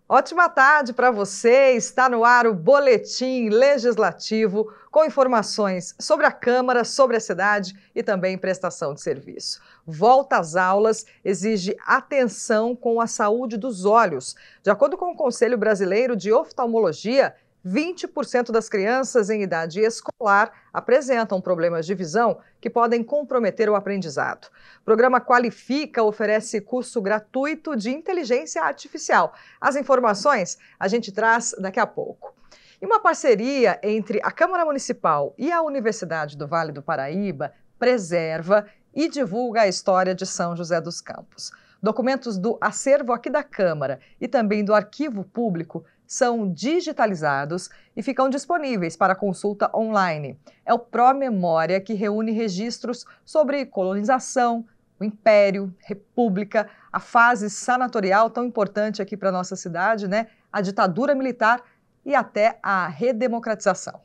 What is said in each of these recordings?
Ótima tarde para você. Está no ar o Boletim Legislativo com informações sobre a Câmara, sobre a cidade e também prestação de serviço. Volta às aulas exige atenção com a saúde dos olhos. De acordo com o Conselho Brasileiro de Oftalmologia, 20% das crianças em idade escolar apresentam problemas de visão que podem comprometer o aprendizado. O programa Qualifica oferece curso gratuito de inteligência artificial. As informações a gente traz daqui a pouco. E uma parceria entre a Câmara Municipal e a Universidade do Vale do Paraíba preserva e divulga a história de São José dos Campos. Documentos do acervo aqui da Câmara e também do Arquivo Público são digitalizados e ficam disponíveis para consulta online. É o Pró-Memória que reúne registros sobre colonização, o Império, República, a fase sanatorial tão importante aqui para a nossa cidade, né? A ditadura militar e até a redemocratização.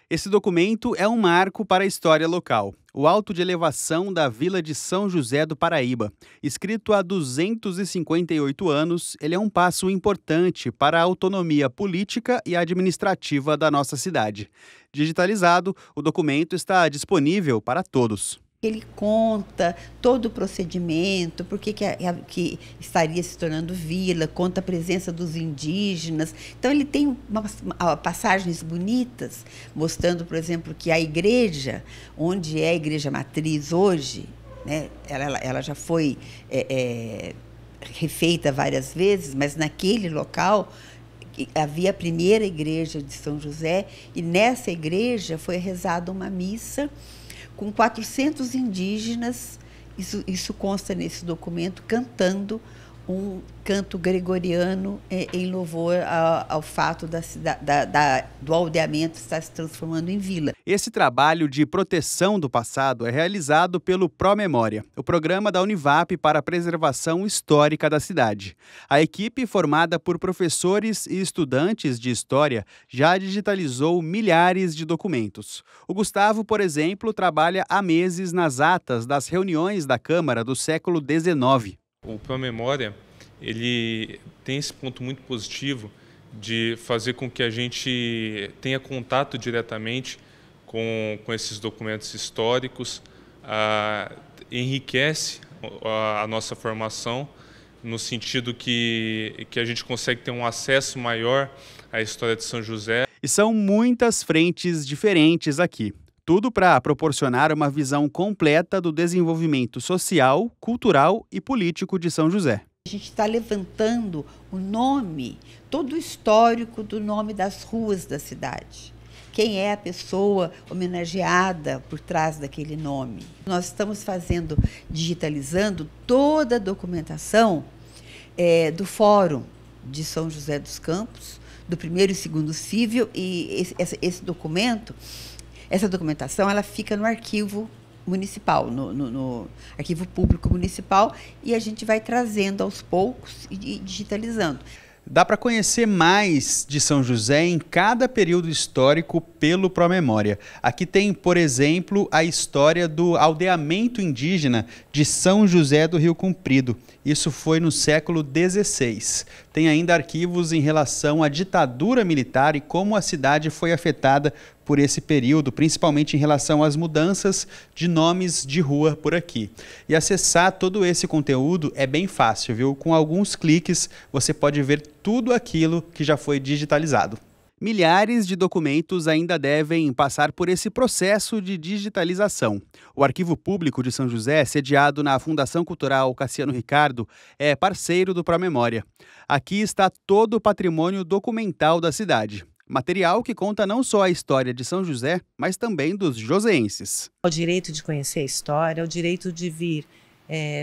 Esse documento é um marco para a história local. O Auto de Elevação da Vila de São José do Paraíba. Escrito há 258 anos, ele é um passo importante para a autonomia política e administrativa da nossa cidade. Digitalizado, o documento está disponível para todos. Ele conta todo o procedimento, por que estaria se tornando vila, conta a presença dos indígenas. Então ele tem passagens bonitas, mostrando, por exemplo, que a igreja, onde é a igreja matriz hoje, né, ela já foi refeita várias vezes, mas naquele local havia a primeira igreja de São José, e nessa igreja foi rezada uma missa com 400 indígenas, isso consta nesse documento, cantando um canto gregoriano em louvor ao fato do aldeamento estar se transformando em vila. Esse trabalho de proteção do passado é realizado pelo Pró-Memória, o programa da Univap para a preservação histórica da cidade. A equipe, formada por professores e estudantes de história, já digitalizou milhares de documentos. O Gustavo, por exemplo, trabalha há meses nas atas das reuniões da Câmara do século XIX. O Pró-Memória, ele tem esse ponto muito positivo de fazer com que a gente tenha contato diretamente com esses documentos históricos, enriquece a nossa formação, no sentido que a gente consegue ter um acesso maior à história de São José. E são muitas frentes diferentes aqui. Tudo para proporcionar uma visão completa do desenvolvimento social, cultural e político de São José. A gente está levantando o nome, todo o histórico do nome das ruas da cidade. Quem é a pessoa homenageada por trás daquele nome. Nós estamos digitalizando toda a documentação do Fórum de São José dos Campos, do primeiro e segundo cível, e essa documentação ela fica no arquivo municipal, no arquivo público municipal, e a gente vai trazendo aos poucos e digitalizando. Dá para conhecer mais de São José em cada período histórico pelo Pró-Memória. Aqui tem, por exemplo, a história do aldeamento indígena de São José do Rio Comprido. Isso foi no século XVI. Tem ainda arquivos em relação à ditadura militar e como a cidade foi afetada por esse período, principalmente em relação às mudanças de nomes de rua por aqui. E acessar todo esse conteúdo é bem fácil, viu? Com alguns cliques você pode ver tudo aquilo que já foi digitalizado. Milhares de documentos ainda devem passar por esse processo de digitalização. O Arquivo Público de São José, sediado na Fundação Cultural Cassiano Ricardo, é parceiro do Pró-Memória. Aqui está todo o patrimônio documental da cidade. Material que conta não só a história de São José, mas também dos joseenses. O direito de conhecer a história, o direito de vir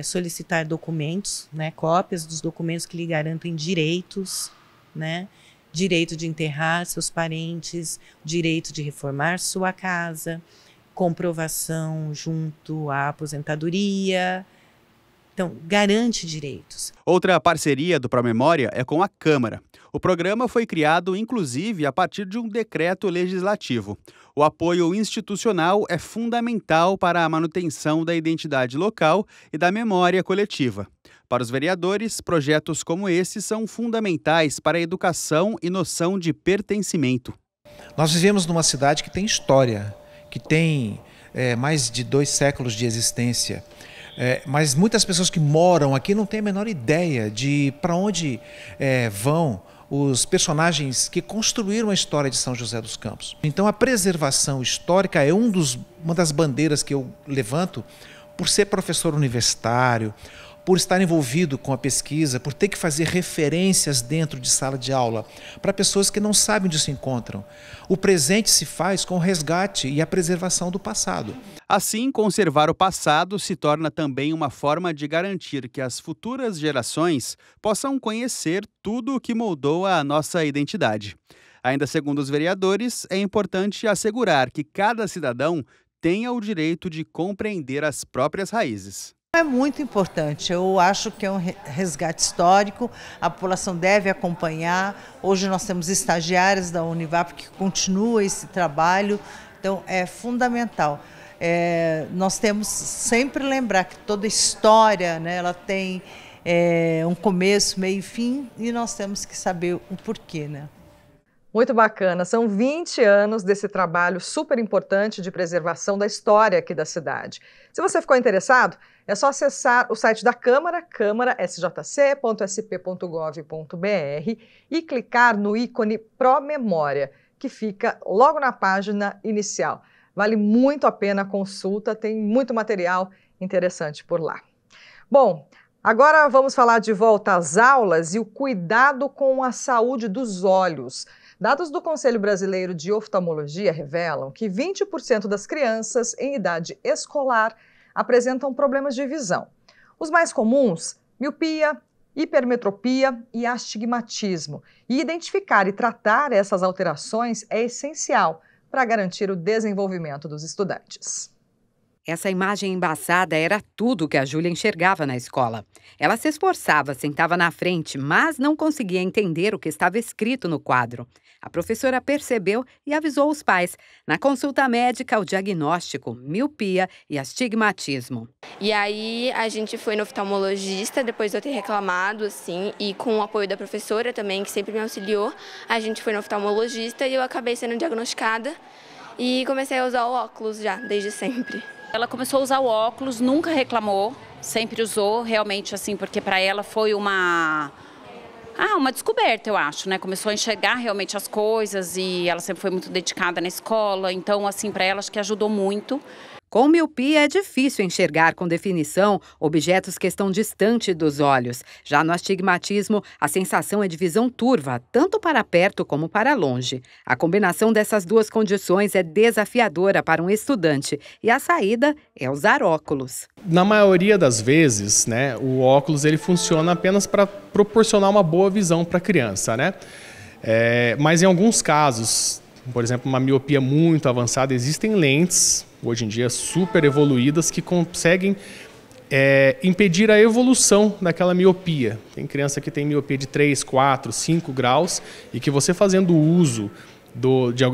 solicitar documentos, né, cópias dos documentos que lhe garantem direitos, né, direito de enterrar seus parentes, direito de reformar sua casa, comprovação junto à aposentadoria, Então, garante direitos. Outra parceria do Promemória é com a Câmara. O programa foi criado, inclusive, a partir de um decreto legislativo. O apoio institucional é fundamental para a manutenção da identidade local e da memória coletiva. Para os vereadores, projetos como esse são fundamentais para a educação e noção de pertencimento. Nós vivemos numa cidade que tem história, que tem mais de 2 séculos de existência. Mas muitas pessoas que moram aqui não têm a menor ideia de para onde vão os personagens que construíram a história de São José dos Campos. Então a preservação histórica é uma das bandeiras que eu levanto por ser professor universitário, por estar envolvido com a pesquisa, por ter que fazer referências dentro de sala de aula para pessoas que não sabem onde se encontram. O presente se faz com o resgate e a preservação do passado. Assim, conservar o passado se torna também uma forma de garantir que as futuras gerações possam conhecer tudo o que moldou a nossa identidade. Ainda segundo os vereadores, é importante assegurar que cada cidadão tenha o direito de compreender as próprias raízes. É muito importante, eu acho que é um resgate histórico, a população deve acompanhar. Hoje nós temos estagiárias da Univap que continua esse trabalho, então é fundamental. Nós temos sempre lembrar que toda história, né, ela tem um começo, meio e fim, e nós temos que saber o porquê, né? Muito bacana, são 20 anos desse trabalho super importante de preservação da história aqui da cidade. Se você ficou interessado, é só acessar o site da Câmara, câmara.sjc.sp.gov.br e clicar no ícone Promemória, que fica logo na página inicial. Vale muito a pena a consulta, tem muito material interessante por lá. Bom, agora vamos falar de volta às aulas e o cuidado com a saúde dos olhos. Dados do Conselho Brasileiro de Oftalmologia revelam que 20% das crianças em idade escolar apresentam problemas de visão. Os mais comuns, miopia, hipermetropia e astigmatismo. E identificar e tratar essas alterações é essencial para garantir o desenvolvimento dos estudantes. Essa imagem embaçada era tudo que a Júlia enxergava na escola. Ela se esforçava, sentava na frente, mas não conseguia entender o que estava escrito no quadro. A professora percebeu e avisou os pais. Na consulta médica, o diagnóstico, miopia e astigmatismo. E aí a gente foi no oftalmologista, depois de eu ter reclamado, assim, e com o apoio da professora também, que sempre me auxiliou, a gente foi no oftalmologista e eu acabei sendo diagnosticada e comecei a usar o óculos já, desde sempre. Ela começou a usar o óculos, nunca reclamou, sempre usou, realmente assim, porque para ela foi uma descoberta, eu acho, né? Começou a enxergar realmente as coisas e ela sempre foi muito dedicada na escola, então assim, para ela acho que ajudou muito. Com miopia é difícil enxergar com definição objetos que estão distante dos olhos. Já no astigmatismo, a sensação é de visão turva, tanto para perto como para longe. A combinação dessas duas condições é desafiadora para um estudante e a saída é usar óculos. Na maioria das vezes, né, o óculos ele funciona apenas para proporcionar uma boa visão para a criança, né? Mas em alguns casos, por exemplo, uma miopia muito avançada, existem lentes, hoje em dia super evoluídas, que conseguem impedir a evolução daquela miopia. Tem criança que tem miopia de 3, 4, 5 graus e que você fazendo uso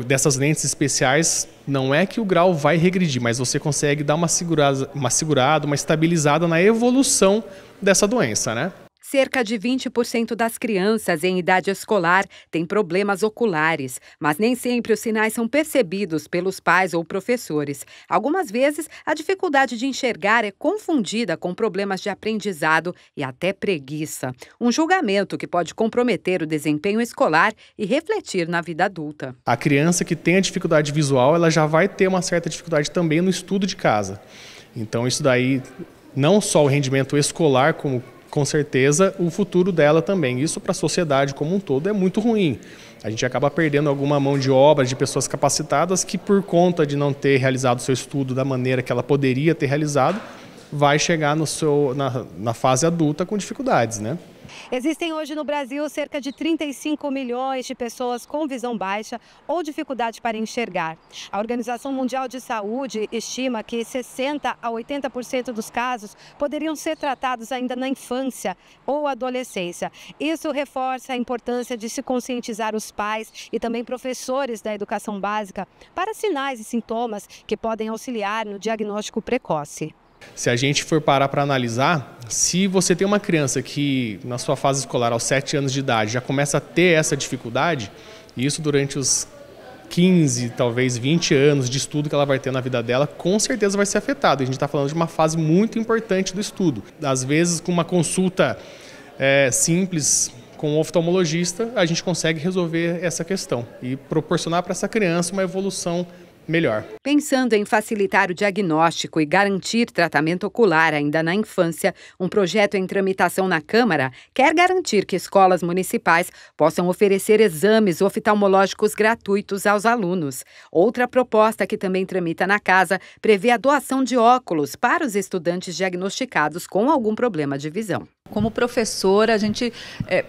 dessas lentes especiais, não é que o grau vai regredir, mas você consegue dar uma segurada, uma estabilizada na evolução dessa doença, né? Cerca de 20% das crianças em idade escolar têm problemas oculares, mas nem sempre os sinais são percebidos pelos pais ou professores. Algumas vezes, a dificuldade de enxergar é confundida com problemas de aprendizado e até preguiça. Um julgamento que pode comprometer o desempenho escolar e refletir na vida adulta. A criança que tem a dificuldade visual, ela já vai ter uma certa dificuldade também no estudo de casa. Então, isso daí, não só o rendimento escolar, como com certeza o futuro dela também. Isso para a sociedade como um todo é muito ruim. A gente acaba perdendo alguma mão de obra de pessoas capacitadas que, por conta de não ter realizado seu estudo da maneira que ela poderia ter realizado, vai chegar na fase adulta com dificuldades, né? Existem hoje no Brasil cerca de 35 milhões de pessoas com visão baixa ou dificuldade para enxergar. A Organização Mundial de Saúde estima que 60% a 80% dos casos poderiam ser tratados ainda na infância ou adolescência. Isso reforça a importância de se conscientizar os pais e também professores da educação básica para sinais e sintomas que podem auxiliar no diagnóstico precoce. Se a gente for parar para analisar, se você tem uma criança que na sua fase escolar aos 7 anos de idade já começa a ter essa dificuldade, e isso durante os 15, talvez 20 anos de estudo que ela vai ter na vida dela, com certeza vai ser afetado. A gente está falando de uma fase muito importante do estudo. Às vezes, com uma consulta simples com o oftalmologista, a gente consegue resolver essa questão e proporcionar para essa criança uma evolução melhor. Pensando em facilitar o diagnóstico e garantir tratamento ocular ainda na infância, um projeto em tramitação na Câmara quer garantir que escolas municipais possam oferecer exames oftalmológicos gratuitos aos alunos. Outra proposta que também tramita na Casa prevê a doação de óculos para os estudantes diagnosticados com algum problema de visão. Como professora, a gente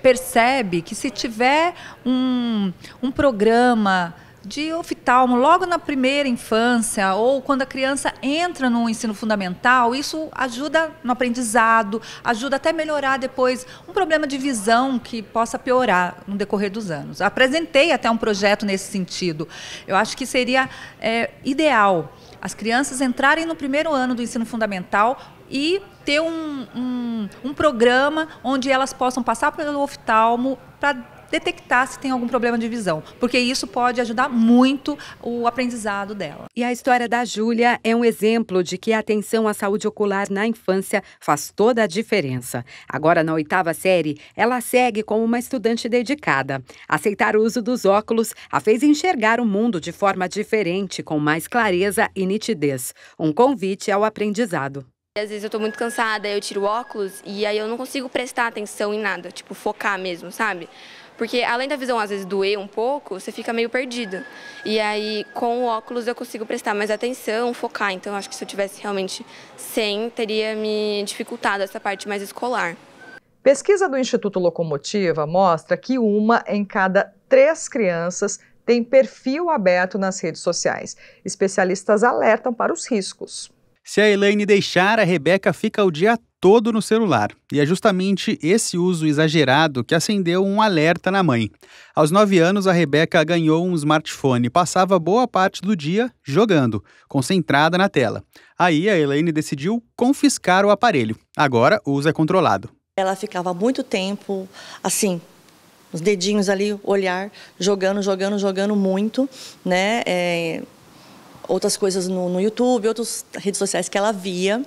percebe que se tiver um programa de oftalmo logo na primeira infância ou quando a criança entra no ensino fundamental, isso ajuda no aprendizado, ajuda até melhorar depois um problema de visão que possa piorar no decorrer dos anos. Apresentei até um projeto nesse sentido. Eu acho que seria ideal as crianças entrarem no primeiro ano do ensino fundamental e ter um programa onde elas possam passar pelo oftalmo para detectar se tem algum problema de visão, porque isso pode ajudar muito o aprendizado dela. E a história da Júlia é um exemplo de que a atenção à saúde ocular na infância faz toda a diferença. Agora, na 8ª série, ela segue como uma estudante dedicada. Aceitar o uso dos óculos a fez enxergar o mundo de forma diferente, com mais clareza e nitidez. Um convite ao aprendizado. Às vezes eu tô muito cansada, eu tiro o óculos e aí eu não consigo prestar atenção em nada, tipo, focar mesmo, sabe? Porque além da visão às vezes doer um pouco, você fica meio perdido. E aí com o óculos eu consigo prestar mais atenção, focar. Então acho que se eu tivesse realmente sem, teria me dificultado essa parte mais escolar. Pesquisa do Instituto Locomotiva mostra que 1 em cada 3 crianças tem perfil aberto nas redes sociais. Especialistas alertam para os riscos. Se a Elaine deixar, a Rebeca fica o dia todo no celular. E é justamente esse uso exagerado que acendeu um alerta na mãe. Aos 9 anos, a Rebeca ganhou um smartphone e passava boa parte do dia jogando, concentrada na tela. Aí a Elaine decidiu confiscar o aparelho. Agora o uso é controlado. Ela ficava muito tempo, assim, os dedinhos ali, olhar, jogando muito, né? Outras coisas no YouTube, outras redes sociais que ela via,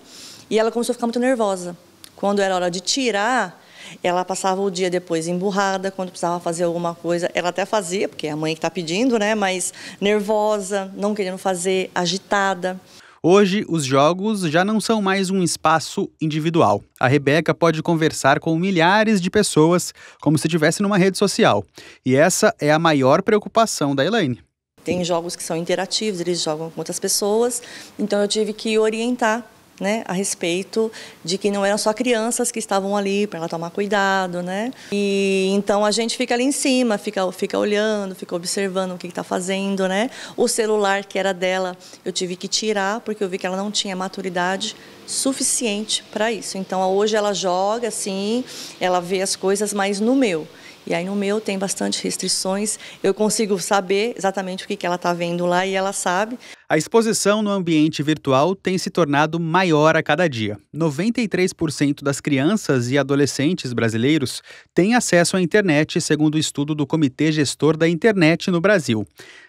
e ela começou a ficar muito nervosa. Quando era hora de tirar, ela passava o dia depois emburrada, quando precisava fazer alguma coisa, ela até fazia, porque é a mãe que está pedindo, né? Mas nervosa, não querendo fazer, agitada. Hoje, os jogos já não são mais um espaço individual. A Rebeca pode conversar com milhares de pessoas, como se estivesse numa rede social. E essa é a maior preocupação da Elaine. Tem jogos que são interativos, eles jogam com outras pessoas, então eu tive que orientar, né, a respeito de que não eram só crianças que estavam ali para ela tomar cuidado, né? E então a gente fica ali em cima, fica olhando, fica observando o que está fazendo, né? O celular que era dela, eu tive que tirar porque eu vi que ela não tinha maturidade suficiente para isso. Então hoje ela joga assim, ela vê as coisas, mas no meu. E aí no meu tem bastante restrições, eu consigo saber exatamente o que ela está vendo lá e ela sabe. A exposição no ambiente virtual tem se tornado maior a cada dia. 93% das crianças e adolescentes brasileiros têm acesso à internet, segundo o estudo do Comitê Gestor da Internet no Brasil.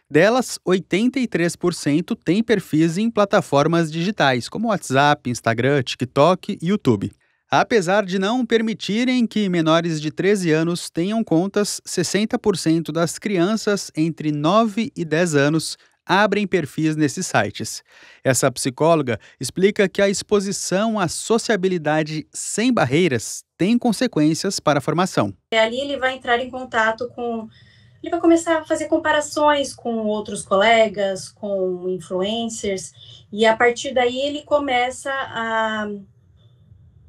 Delas, 83% têm perfis em plataformas digitais, como WhatsApp, Instagram, TikTok e YouTube. Apesar de não permitirem que menores de 13 anos tenham contas, 60% das crianças entre 9 e 10 anos abrem perfis nesses sites. Essa psicóloga explica que a exposição à sociabilidade sem barreiras tem consequências para a formação. Ali ele vai entrar em contato com... Ele vai começar a fazer comparações com outros colegas, com influencers, e a partir daí ele começa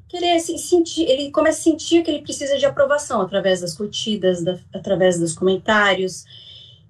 querer se sentir, ele começa a sentir que ele precisa de aprovação através das curtidas, através dos comentários,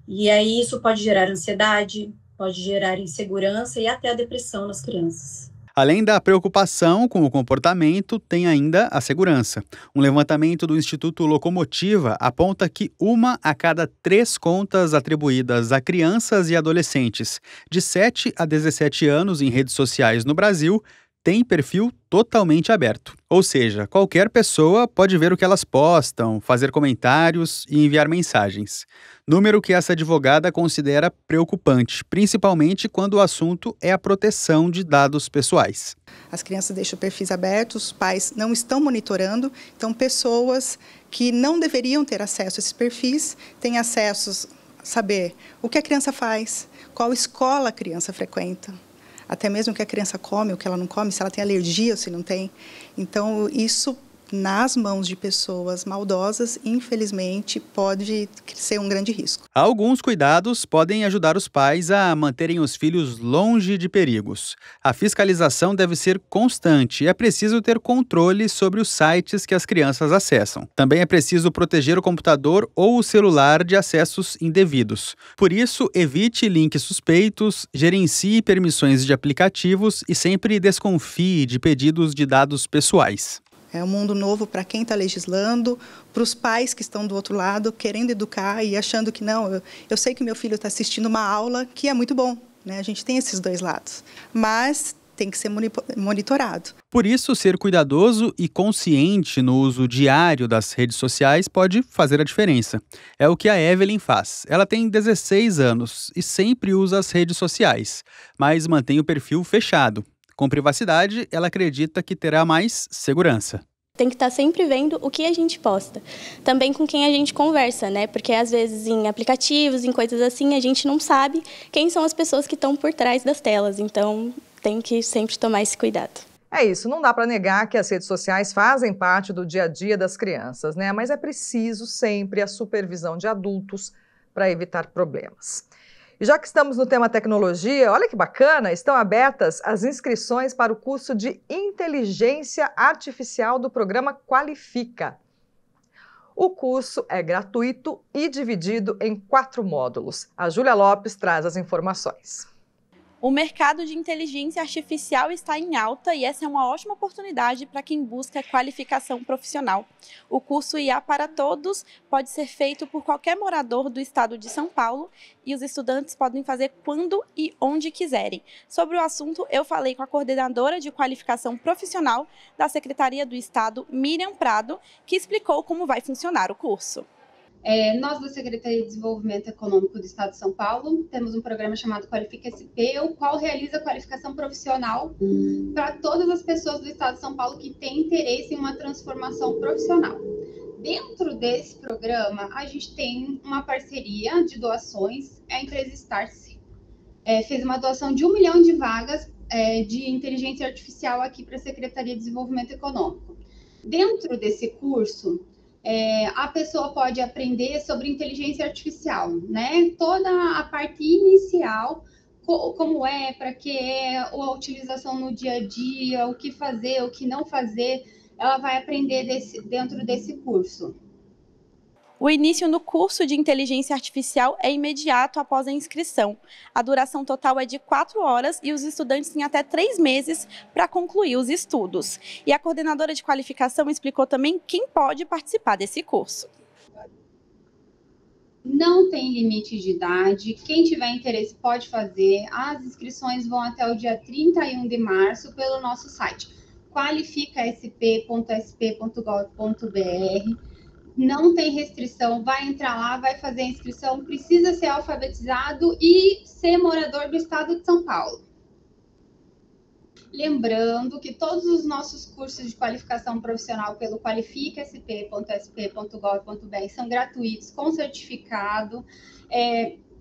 e aí isso pode gerar ansiedade, pode gerar insegurança e até a depressão nas crianças. Além da preocupação com o comportamento, tem ainda a segurança. Um levantamento do Instituto Locomotiva aponta que 1 a cada 3 contas atribuídas a crianças e adolescentes de 7 a 17 anos em redes sociais no Brasil tem perfil totalmente aberto. Ou seja, qualquer pessoa pode ver o que elas postam, fazer comentários e enviar mensagens. Número que essa advogada considera preocupante, principalmente quando o assunto é a proteção de dados pessoais. As crianças deixam perfis abertos, os pais não estão monitorando, então pessoas que não deveriam ter acesso a esses perfis têm acesso a saber o que a criança faz, qual escola a criança frequenta, até mesmo o que a criança come, o que ela não come, se ela tem alergia ou se não tem. Então, isso, nas mãos de pessoas maldosas, infelizmente, pode ser um grande risco. Alguns cuidados podem ajudar os pais a manterem os filhos longe de perigos. A fiscalização deve ser constante e é preciso ter controle sobre os sites que as crianças acessam. Também é preciso proteger o computador ou o celular de acessos indevidos. Por isso, evite links suspeitos, gerencie permissões de aplicativos e sempre desconfie de pedidos de dados pessoais. É um mundo novo para quem está legislando, para os pais que estão do outro lado, querendo educar e achando que não, eu sei que meu filho está assistindo uma aula que é muito bom, né? A gente tem esses dois lados, mas tem que ser monitorado. Por isso, ser cuidadoso e consciente no uso diário das redes sociais pode fazer a diferença. É o que a Evelyn faz. Ela tem 16 anos e sempre usa as redes sociais, mas mantém o perfil fechado. Com privacidade, ela acredita que terá mais segurança. Tem que estar sempre vendo o que a gente posta. Também com quem a gente conversa, né? Porque às vezes em aplicativos, em coisas assim, a gente não sabe quem são as pessoas que estão por trás das telas. Então, tem que sempre tomar esse cuidado. É isso, não dá para negar que as redes sociais fazem parte do dia a dia das crianças, né? Mas é preciso sempre a supervisão de adultos para evitar problemas. E já que estamos no tema tecnologia, olha que bacana, estão abertas as inscrições para o curso de Inteligência Artificial do programa Qualifica. O curso é gratuito e dividido em 4 módulos. A Júlia Lopes traz as informações. O mercado de inteligência artificial está em alta e essa é uma ótima oportunidade para quem busca qualificação profissional. O curso IA para Todos pode ser feito por qualquer morador do estado de São Paulo e os estudantes podem fazer quando e onde quiserem. Sobre o assunto, eu falei com a coordenadora de qualificação profissional da Secretaria do Estado, Miriam Prado, que explicou como vai funcionar o curso. Nós da Secretaria de Desenvolvimento Econômico do Estado de São Paulo temos um programa chamado Qualifica SP, o qual realiza qualificação profissional para todas as pessoas do Estado de São Paulo que têm interesse em uma transformação profissional. Dentro desse programa, a gente tem uma parceria de doações. A empresa Startse fez uma doação de 1 milhão de vagas de inteligência artificial aqui para a Secretaria de Desenvolvimento Econômico. Dentro desse curso, a pessoa pode aprender sobre inteligência artificial, né? Toda a parte inicial, como para que a utilização no dia a dia, o que fazer, o que não fazer, ela vai aprender dentro desse curso. O início no curso de inteligência artificial é imediato após a inscrição. A duração total é de 4 horas e os estudantes têm até 3 meses para concluir os estudos. E a coordenadora de qualificação explicou também quem pode participar desse curso. Não tem limite de idade, quem tiver interesse pode fazer. As inscrições vão até o dia 31 de março pelo nosso site qualificasp.sp.gov.br. Não tem restrição, vai entrar lá, vai fazer a inscrição, precisa ser alfabetizado e ser morador do estado de São Paulo. Lembrando que todos os nossos cursos de qualificação profissional pelo qualificasp.sp.gov.br são gratuitos, com certificado.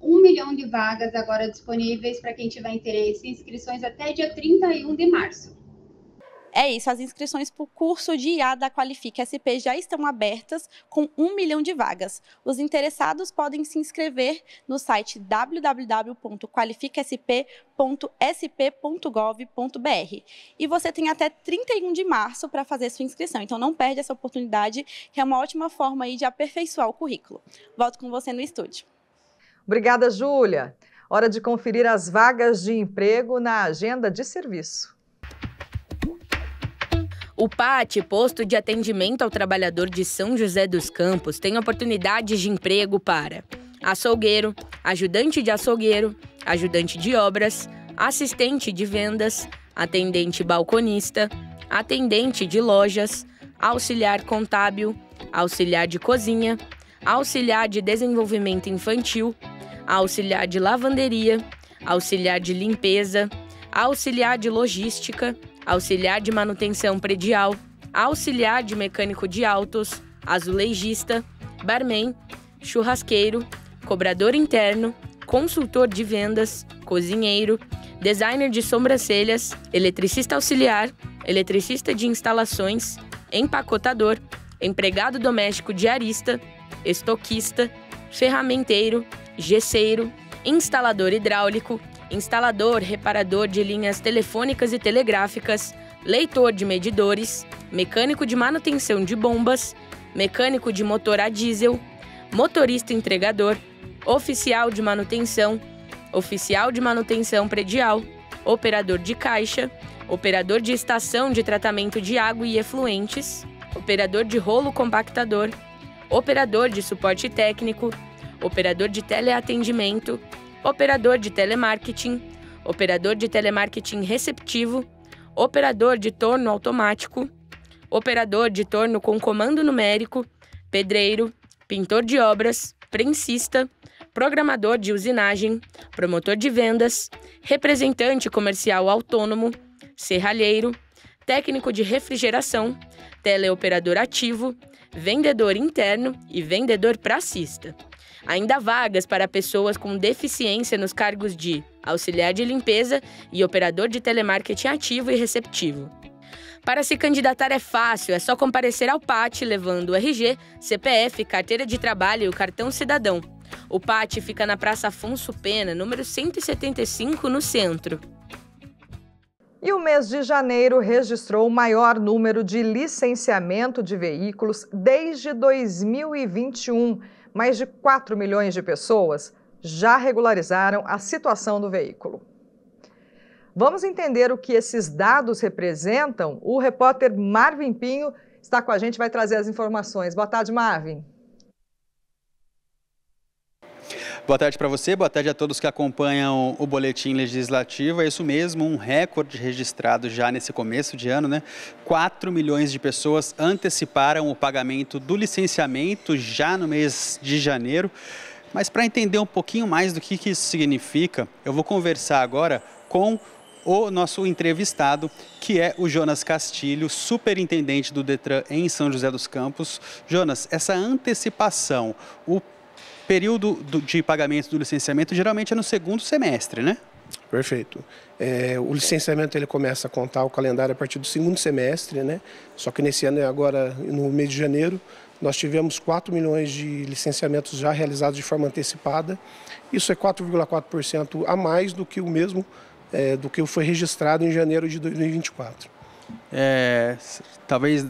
1 milhão de vagas agora disponíveis para quem tiver interesse, inscrições até dia 31 de março. É isso, as inscrições para o curso de IA da Qualifique SP já estão abertas com 1 milhão de vagas. Os interessados podem se inscrever no site www.qualifiquesp.sp.gov.br. E você tem até 31 de março para fazer sua inscrição, então não perde essa oportunidade, que é uma ótima forma aí de aperfeiçoar o currículo. Volto com você no estúdio. Obrigada, Júlia. Hora de conferir as vagas de emprego na agenda de serviço. O PAT, Posto de Atendimento ao Trabalhador de São José dos Campos, tem oportunidades de emprego para açougueiro, ajudante de açougueiro, ajudante de obras, assistente de vendas, atendente balconista, atendente de lojas, auxiliar contábil, auxiliar de cozinha, auxiliar de desenvolvimento infantil, auxiliar de lavanderia, auxiliar de limpeza, auxiliar de logística, auxiliar de manutenção predial, auxiliar de mecânico de autos, azulejista, barman, churrasqueiro, cobrador interno, consultor de vendas, cozinheiro, designer de sobrancelhas, eletricista auxiliar, eletricista de instalações, empacotador, empregado doméstico diarista, estoquista, ferramenteiro, gesseiro, instalador hidráulico, instalador, reparador de linhas telefônicas e telegráficas, leitor de medidores, mecânico de manutenção de bombas, mecânico de motor a diesel, motorista entregador, oficial de manutenção predial, operador de caixa, operador de estação de tratamento de água e efluentes, operador de rolo compactador, operador de suporte técnico, operador de teleatendimento, operador de telemarketing receptivo, operador de torno automático, operador de torno com comando numérico, pedreiro, pintor de obras, prensista, programador de usinagem, promotor de vendas, representante comercial autônomo, serralheiro, técnico de refrigeração, teleoperador ativo, vendedor interno e vendedor pracista. Ainda há vagas para pessoas com deficiência nos cargos de auxiliar de limpeza e operador de telemarketing ativo e receptivo. Para se candidatar é fácil, é só comparecer ao PAT levando o RG, CPF, carteira de trabalho e o cartão cidadão. O PAT fica na Praça Afonso Pena, número 175, no centro. E o mês de janeiro registrou o maior número de licenciamento de veículos desde 2021. Mais de 4 milhões de pessoas já regularizaram a situação do veículo. Vamos entender o que esses dados representam? O repórter Marvin Pinho está com a gente e vai trazer as informações. Boa tarde, Marvin. Boa tarde para você, boa tarde a todos que acompanham o Boletim Legislativo. É isso mesmo, um recorde registrado já nesse começo de ano, né? 4 milhões de pessoas anteciparam o pagamento do licenciamento já no mês de janeiro. Mas para entender um pouquinho mais do que isso significa, eu vou conversar agora com o nosso entrevistado, que é o Jonas Castilho, superintendente do Detran em São José dos Campos. Jonas, essa antecipação, o período de pagamento do licenciamento geralmente é no segundo semestre, né? Perfeito. O licenciamento ele começa a contar o calendário a partir do segundo semestre, né? Só que nesse ano, agora no mês de janeiro, nós tivemos 4 milhões de licenciamentos já realizados de forma antecipada. Isso é 4,4% a mais do que o mesmo, do que foi registrado em janeiro de 2024. Talvez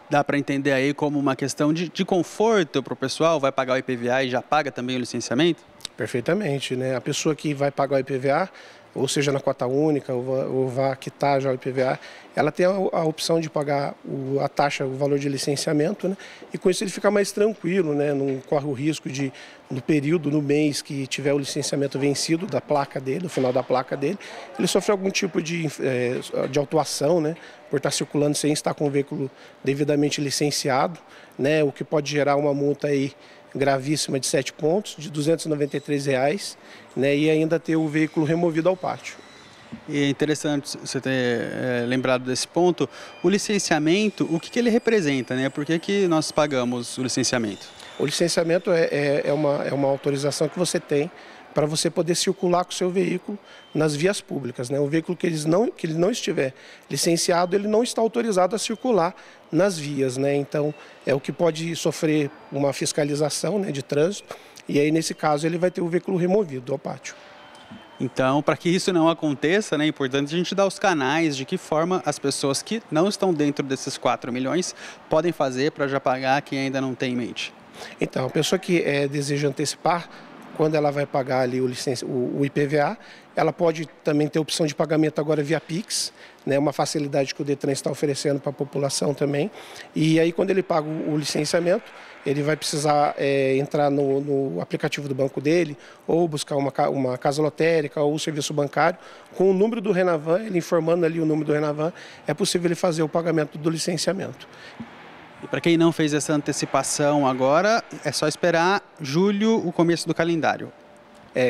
dá para entender aí como uma questão de conforto para o pessoal, vai pagar o IPVA e já paga também o licenciamento? Perfeitamente, né? A pessoa que vai pagar o IPVA, ou seja, na cota única, ou vai quitar já o IPVA, ela tem a opção de pagar a taxa, o valor de licenciamento, né? E com isso ele fica mais tranquilo, né? Não corre o risco de, no período, no mês que tiver o licenciamento vencido da placa dele, no final da placa dele, ele sofre algum tipo de autuação, né? Por estar circulando sem estar com o veículo devidamente licenciado, né? O que pode gerar uma multa aí gravíssima de 7 pontos, de R$ 293, né? E ainda ter o veículo removido ao pátio. E é interessante você ter lembrado desse ponto. O licenciamento, o que ele representa, né? Por que nós pagamos o licenciamento? O licenciamento é uma autorização que você tem para você poder circular com o seu veículo nas vias públicas, né? O veículo que ele não estiver licenciado, ele não está autorizado a circular nas vias, né? Então, é o que pode sofrer uma fiscalização, né, de trânsito, e aí, nesse caso, ele vai ter o veículo removido ao pátio. Então, para que isso não aconteça, né, é importante a gente dar os canais de que forma as pessoas que não estão dentro desses 4 milhões podem fazer para já pagar quem ainda não tem em mente. Então, a pessoa que deseja antecipar, quando ela vai pagar ali o IPVA, ela pode também ter opção de pagamento agora via Pix, né, uma facilidade que o Detran está oferecendo para a população também. E aí, quando ele paga o licenciamento, ele vai precisar entrar no aplicativo do banco dele, ou buscar uma casa lotérica ou um serviço bancário. Com o número do Renavan, ele informando ali o número do Renavan, é possível ele fazer o pagamento do licenciamento. E para quem não fez essa antecipação agora, é só esperar julho, o começo do calendário.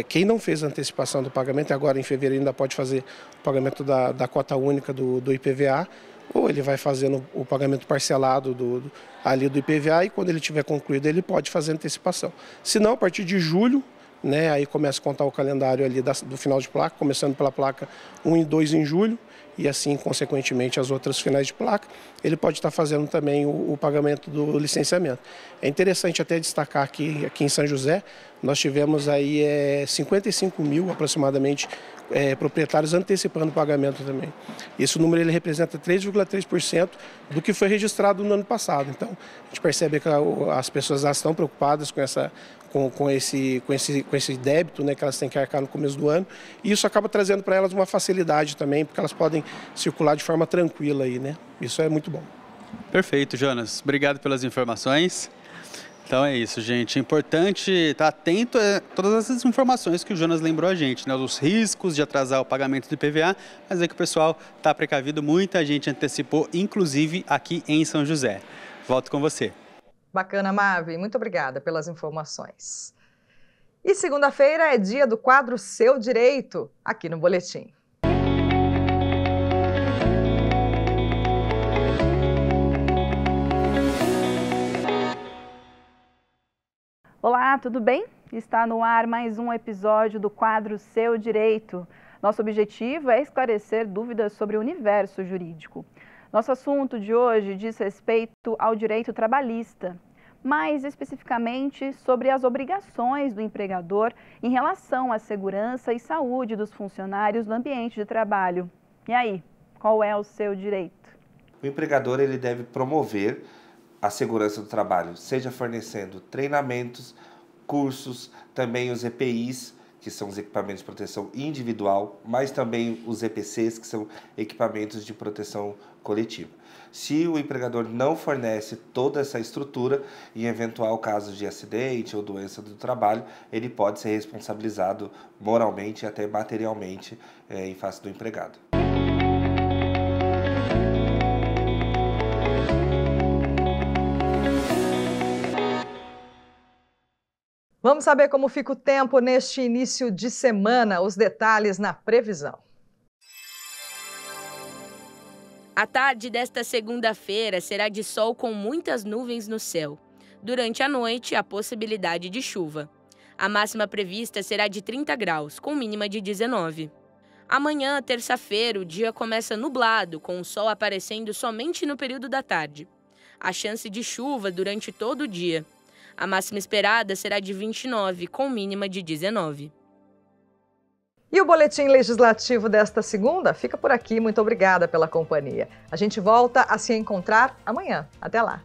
Quem não fez a antecipação do pagamento, agora em fevereiro ainda pode fazer o pagamento da cota única do IPVA, ou ele vai fazendo o pagamento parcelado ali do IPVA, e quando ele tiver concluído ele pode fazer antecipação. Se não, a partir de julho, né, aí começa a contar o calendário ali do final de placa, começando pela placa 1 e 2 em julho, e assim, consequentemente, as outras finais de placa, ele pode estar fazendo também o pagamento do licenciamento. É interessante até destacar aqui em São José, nós tivemos aí 55 mil aproximadamente proprietários antecipando o pagamento também. Esse número ele representa 3,3% do que foi registrado no ano passado. Então, a gente percebe que as pessoas já estão preocupadas com esse débito, né, que elas têm que arcar no começo do ano, e isso acaba trazendo para elas uma facilidade também, porque elas podem circular de forma tranquila aí, né? Isso é muito bom. Perfeito, Jonas. Obrigado pelas informações. Então é isso, gente. É importante estar atento a todas essas informações que o Jonas lembrou a gente, né? Os riscos de atrasar o pagamento do IPVA, mas é que o pessoal está precavido, muita gente antecipou, inclusive aqui em São José. Volto com você. Bacana, Mavi. Muito obrigada pelas informações. E segunda-feira é dia do quadro Seu Direito, aqui no Boletim. Olá, tudo bem? Está no ar mais um episódio do quadro Seu Direito. Nosso objetivo é esclarecer dúvidas sobre o universo jurídico. Nosso assunto de hoje diz respeito ao direito trabalhista, mais especificamente sobre as obrigações do empregador em relação à segurança e saúde dos funcionários no ambiente de trabalho. E aí, qual é o seu direito? O empregador ele deve promover a segurança do trabalho, seja fornecendo treinamentos, cursos, também os EPIs, que são os equipamentos de proteção individual, mas também os EPCs, que são equipamentos de proteção coletiva. Se o empregador não fornece toda essa estrutura, em eventual caso de acidente ou doença do trabalho, ele pode ser responsabilizado moralmente e até materialmente em face do empregado. Vamos saber como fica o tempo neste início de semana, os detalhes na previsão. A tarde desta segunda-feira será de sol com muitas nuvens no céu. Durante a noite, a possibilidade de chuva. A máxima prevista será de 30 graus, com mínima de 19. Amanhã, terça-feira, o dia começa nublado, com o sol aparecendo somente no período da tarde. A chance de chuva durante todo o dia. A máxima esperada será de 29, com mínima de 19. E o Boletim Legislativo desta segunda fica por aqui. Muito obrigada pela companhia. A gente volta a se encontrar amanhã. Até lá!